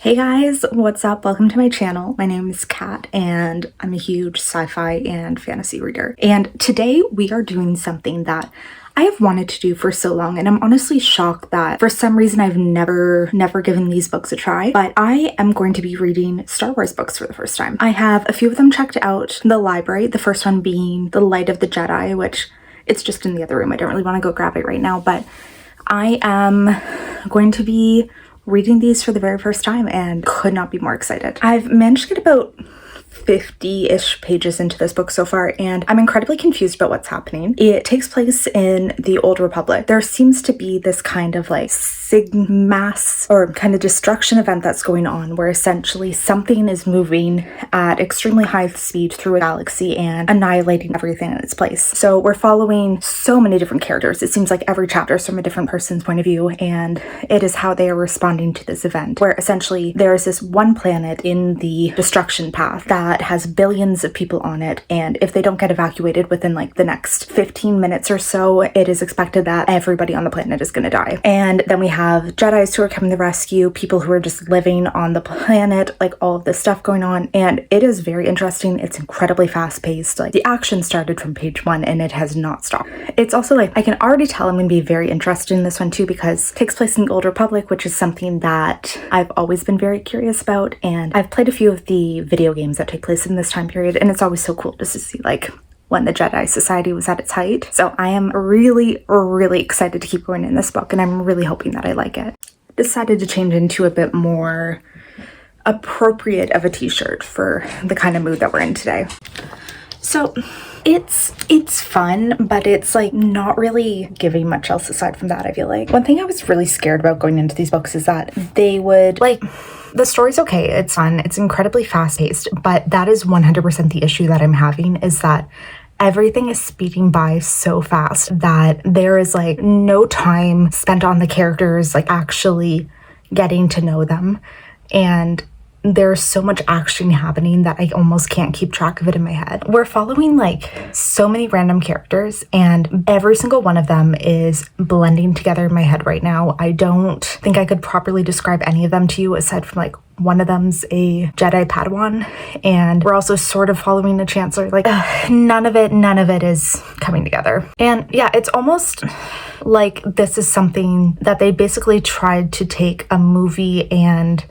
Hey guys, what's up? Welcome to my channel. My name is Kat and I'm a huge sci-fi and fantasy reader. And today we are doing something that I have wanted to do for so long, and I'm honestly shocked that for some reason I've never given these books a try, but I am going to be reading Star Wars books for the first time. I have a few of them checked out in the library, the first one being The Light of the Jedi, which it's just in the other room. I don't really want to go grab it right now, but I am going to be reading these for the very first time and could not be more excited. I've managed to get about 50-ish pages into this book so far, and I'm incredibly confused about what's happening. It takes place in the Old Republic. There seems to be this kind of like mass or kind of destruction event that's going on, where essentially something is moving at extremely high speed through a galaxy and annihilating everything in its place. So we're following so many different characters. It seems like every chapter is from a different person's point of view, and it is how they are responding to this event, where essentially there is this one planet in the destruction path that has billions of people on it, and if they don't get evacuated within like the next 15 minutes or so, it is expected that everybody on the planet is going to die. And then we have Jedis who are coming to rescue, people who are just living on the planet, like all of this stuff going on, and it is very interesting. It's incredibly fast-paced. Like the action started from page 1 and it has not stopped. It's also like I can already tell I'm going to be very interested in this one too, because it takes place in the Old Republic, which is something that I've always been very curious about, and I've played a few of the video games that take place in this time period, and it's always so cool just to see like when the Jedi Society was at its height. So I am really excited to keep going in this book, and I'm really hoping that I like it. Decided to change into a bit more appropriate of a t-shirt for the kind of mood that we're in today. So it's fun, but it's like not really giving much else aside from that, I feel like. One thing I was really scared about going into these books is that they would like, the story's okay, it's fun, it's incredibly fast-paced, but that is 100% the issue that I'm having, is that everything is speeding by so fast that there is like no time spent on the characters, like actually getting to know them. And there's so much action happening that I almost can't keep track of it in my head. We're following like so many random characters, and every single one of them is blending together in my head right now. I don't think I could properly describe any of them to you, aside from like one of them's a Jedi Padawan, and we're also sort of following the Chancellor. Like none of it is coming together. And yeah, it's almost like this is something that they basically tried to take a movie and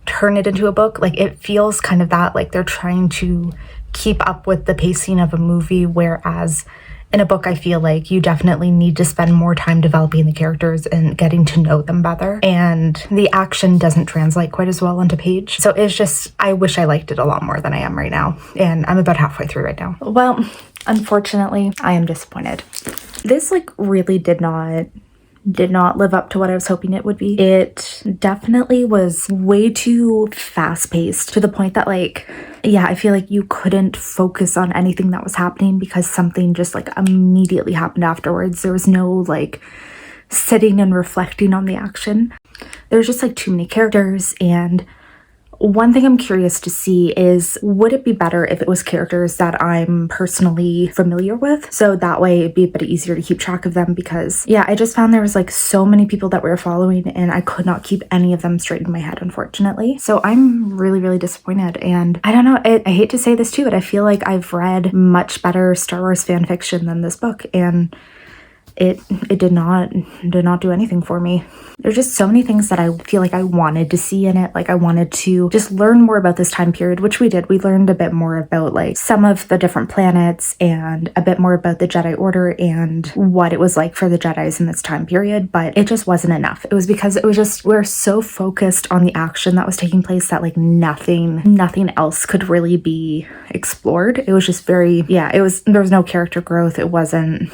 turn it into a book. Like it feels kind of that, like they're trying to keep up with the pacing of a movie, whereas in a book I feel like you definitely need to spend more time developing the characters and getting to know them better, and the action doesn't translate quite as well onto page. So it's just, I wish I liked it a lot more than I am right now, and I'm about halfway through right now. Well, unfortunately I am disappointed. This like really did not live up to what I was hoping it would be. It definitely was way too fast-paced, to the point that like, yeah, I feel like you couldn't focus on anything that was happening because something just like immediately happened afterwards. There was no like sitting and reflecting on the action. There's just like too many characters, and one thing I'm curious to see is, would it be better if it was characters that I'm personally familiar with? So that way it'd be a bit easier to keep track of them, because yeah, I just found there was like so many people that we were following and I could not keep any of them straight in my head, unfortunately. So I'm really disappointed, and I don't know, I hate to say this too, but I feel like I've read much better Star Wars fan fiction than this book, and it did not do anything for me. There's just so many things that I feel like I wanted to see in it. Like I wanted to just learn more about this time period, which we did. We learned a bit more about like some of the different planets and a bit more about the Jedi Order and what it was like for the Jedis in this time period, but it just wasn't enough. It was because it was just, we're so focused on the action that was taking place that like nothing else could really be explored. It was just very, yeah, there was no character growth. It wasn't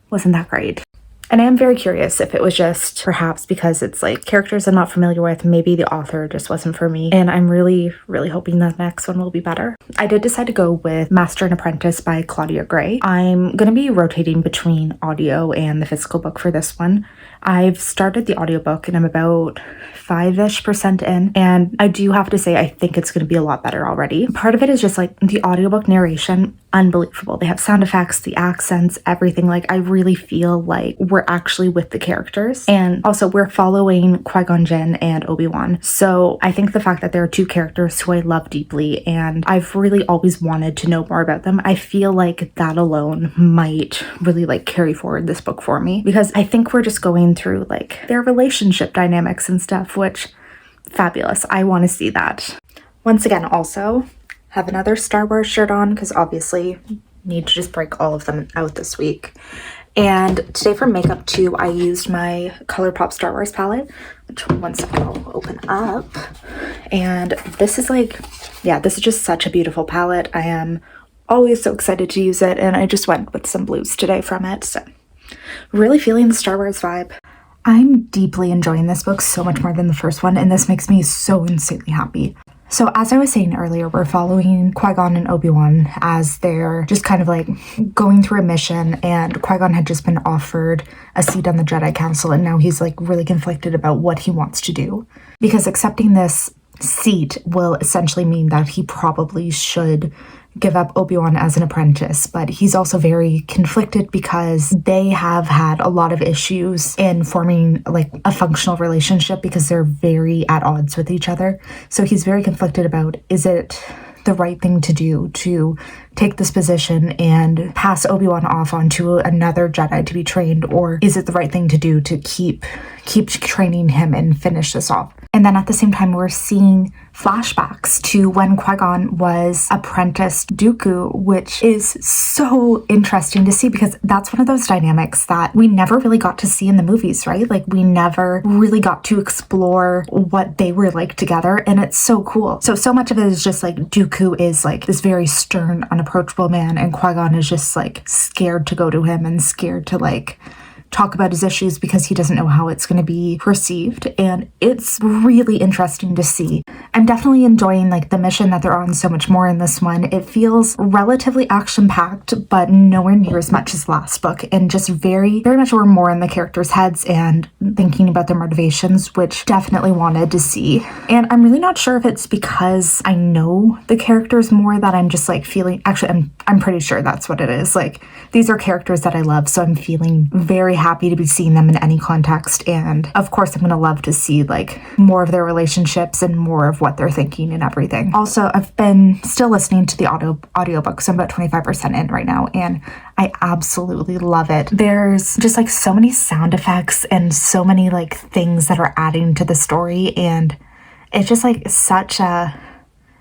that great. And I am very curious if it was just perhaps because it's like characters I'm not familiar with, maybe the author just wasn't for me, and I'm really hoping the next one will be better. I did decide to go with Master and Apprentice by Claudia Gray. I'm going to be rotating between audio and the physical book for this one. I've started the audiobook and I'm about 5-ish% in, and I do have to say I think it's going to be a lot better already. Part of it is just like the audiobook narration. unbelievable. They have sound effects, the accents, everything. Like, I really feel like we're actually with the characters. And also, we're following Qui-Gon Jinn and Obi-Wan. So I think the fact that there are two characters who I love deeply and I've really always wanted to know more about them, I feel like that alone might really like carry forward this book for me, because I think we're just going through like their relationship dynamics and stuff, which fabulous. I want to see that. Once again, also have another Star Wars shirt on because obviously need to just break all of them out this week. And today for makeup too, I used my ColourPop Star Wars palette, which one second I'll open up. And this is like, yeah, this is just such a beautiful palette. I am always so excited to use it, and I just went with some blues today from it. So really feeling the Star Wars vibe. I'm deeply enjoying this book so much more than the first one, and this makes me so insanely happy. So as I was saying earlier, we're following Qui-Gon and Obi-Wan as they're just kind of like going through a mission, and Qui-Gon had just been offered a seat on the Jedi Council, and now he's like really conflicted about what he wants to do, because accepting this seat will essentially mean that he probably should give up Obi-Wan as an apprentice, but he's also very conflicted because they have had a lot of issues in forming like a functional relationship because they're very at odds with each other. So he's very conflicted about, is it the right thing to do to take this position and pass Obi-Wan off onto another Jedi to be trained, or is it the right thing to do to keep training him and finish this off? And then at the same time, we're seeing flashbacks to when Qui-Gon was apprenticed Dooku, which is so interesting to see because that's one of those dynamics that we never really got to see in the movies, right? Like, we never really got to explore what they were like together, and it's so cool. So much of it is just like Dooku is like this very stern, unapproachable man, and Qui-Gon is just like scared to go to him and scared to like talk about his issues because he doesn't know how it's going to be perceived, and it's really interesting to see. I'm definitely enjoying like the mission that they're on so much more in this one. It feels relatively action-packed, but nowhere near as much as last book, and just very, very much we're more in the characters' heads and thinking about their motivations, which definitely wanted to see. And I'm really not sure if it's because I know the characters more that I'm just like feeling, actually I'm pretty sure that's what it is. Like, these are characters that I love, so I'm feeling very happy to be seeing them in any context, and of course I'm gonna love to see like more of their relationships and more of what they're thinking and everything. Also, I've been still listening to the audiobook, so I'm about 25% in right now, and I absolutely love it. There's just like so many sound effects and so many like things that are adding to the story, and it's just like such a,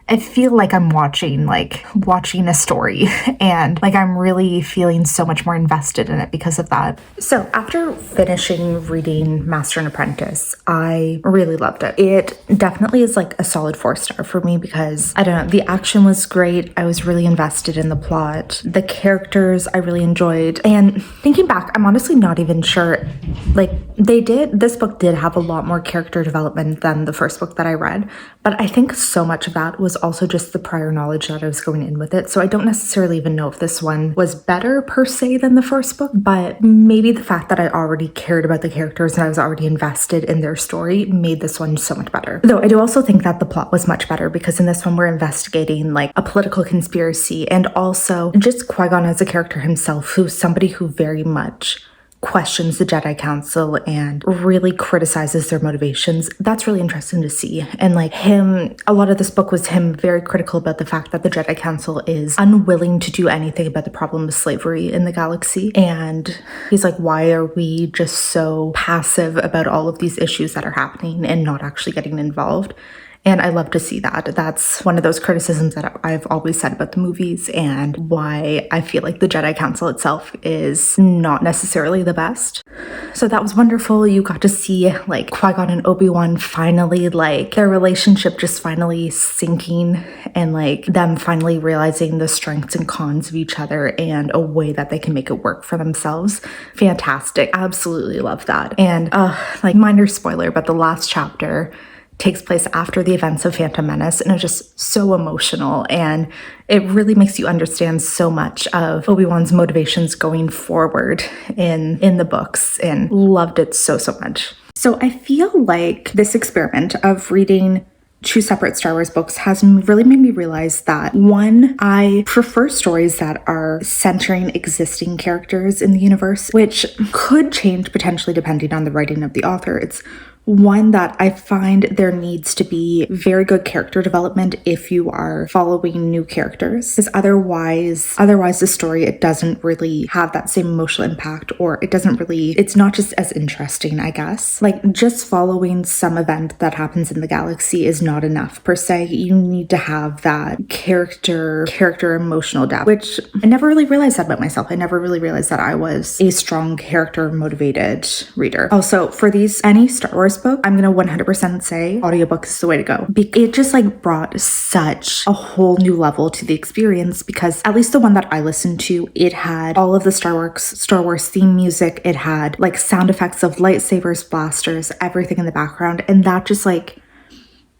I feel like I'm watching a story, and like I'm really feeling so much more invested in it because of that. So after finishing reading Master and Apprentice, I really loved it. It definitely is like a solid 4-star for me because, I don't know, the action was great. I was really invested in the plot. The characters I really enjoyed. And thinking back, I'm honestly not even sure, like this book did have a lot more character development than the first book that I read, but I think so much of that was also just the prior knowledge that I was going in with it. So I don't necessarily even know if this one was better per se than the first book, but maybe the fact that I already cared about the characters and I was already invested in their story made this one so much better. Though I do also think that the plot was much better because in this one we're investigating like a political conspiracy, and also just Qui-Gon as a character himself, who's somebody who very much questions the Jedi Council and really criticizes their motivations. That's really interesting to see. And like him, a lot of this book was him very critical about the fact that the Jedi Council is unwilling to do anything about the problem of slavery in the galaxy. And he's like, why are we just so passive about all of these issues that are happening and not actually getting involved? And I love to see that. That's one of those criticisms that I've always said about the movies and why I feel like the Jedi Council itself is not necessarily the best. So that was wonderful. You got to see like Qui-Gon and Obi-Wan finally, like their relationship just finally sinking, and like them finally realizing the strengths and cons of each other and a way that they can make it work for themselves. Fantastic. Absolutely love that. And like minor spoiler, but the last chapter takes place after the events of Phantom Menace, and it's just so emotional, and it really makes you understand so much of Obi-Wan's motivations going forward in the books, and loved it so much. So I feel like this experiment of reading two separate Star Wars books has really made me realize that, one, I prefer stories that are centering existing characters in the universe, which could change potentially depending on the writing of the author. It's one that I find there needs to be very good character development if you are following new characters, because otherwise the story, it doesn't really have that same emotional impact, or it's not just as interesting, I guess. Like, just following some event that happens in the galaxy is not enough per se. You need to have that character emotional depth, which I never really realized that about myself. I never really realized that I was a strong character motivated reader. Also, for any Star Wars book, I'm gonna 100% say audiobook is the way to go. It just like brought such a whole new level to the experience, because at least the one that I listened to, it had all of the Star Wars theme music. It had like sound effects of lightsabers, blasters, everything in the background, and that just like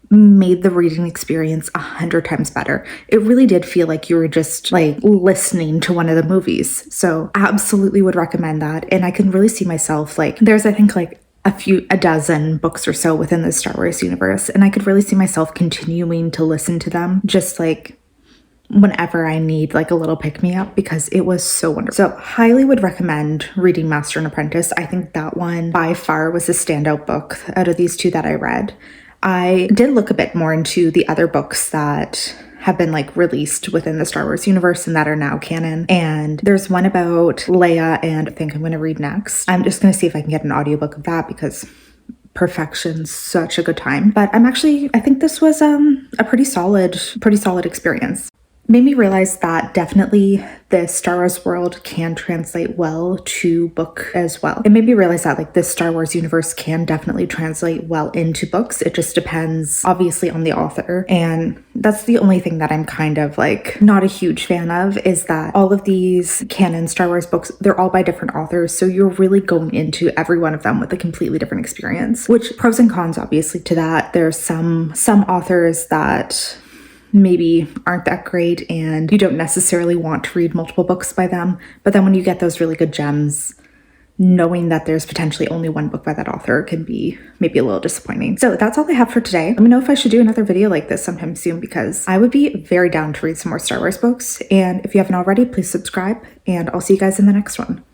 made the reading experience 100 times better. It really did feel like you were just like listening to one of the movies. So absolutely would recommend that. And I can really see myself, like, there's I think like a dozen books or so within the Star Wars universe, and I could really see myself continuing to listen to them just like whenever I need like a little pick-me-up, because it was so wonderful. So highly would recommend reading Master and Apprentice. I think that one by far was the standout book out of these two that I read. I did look a bit more into the other books that have been like released within the Star Wars universe and that are now canon. And there's one about Leia, and I think I'm going to read next. I'm just going to see if I can get an audiobook of that, because perfection's such a good time. But I think this was a pretty solid experience. Made me realize that definitely the Star Wars world can translate well to book as well. It made me realize that like this Star Wars universe can definitely translate well into books. It just depends obviously on the author. And that's the only thing that I'm kind of like not a huge fan of, is that all of these canon Star Wars books, they're all by different authors. So you're really going into every one of them with a completely different experience, which pros and cons obviously to that. There's some authors that maybe aren't that great and you don't necessarily want to read multiple books by them. But then when you get those really good gems, knowing that there's potentially only one book by that author can be maybe a little disappointing. So that's all I have for today. Let me know if I should do another video like this sometime soon, because I would be very down to read some more Star Wars books. And if you haven't already, please subscribe, and I'll see you guys in the next one.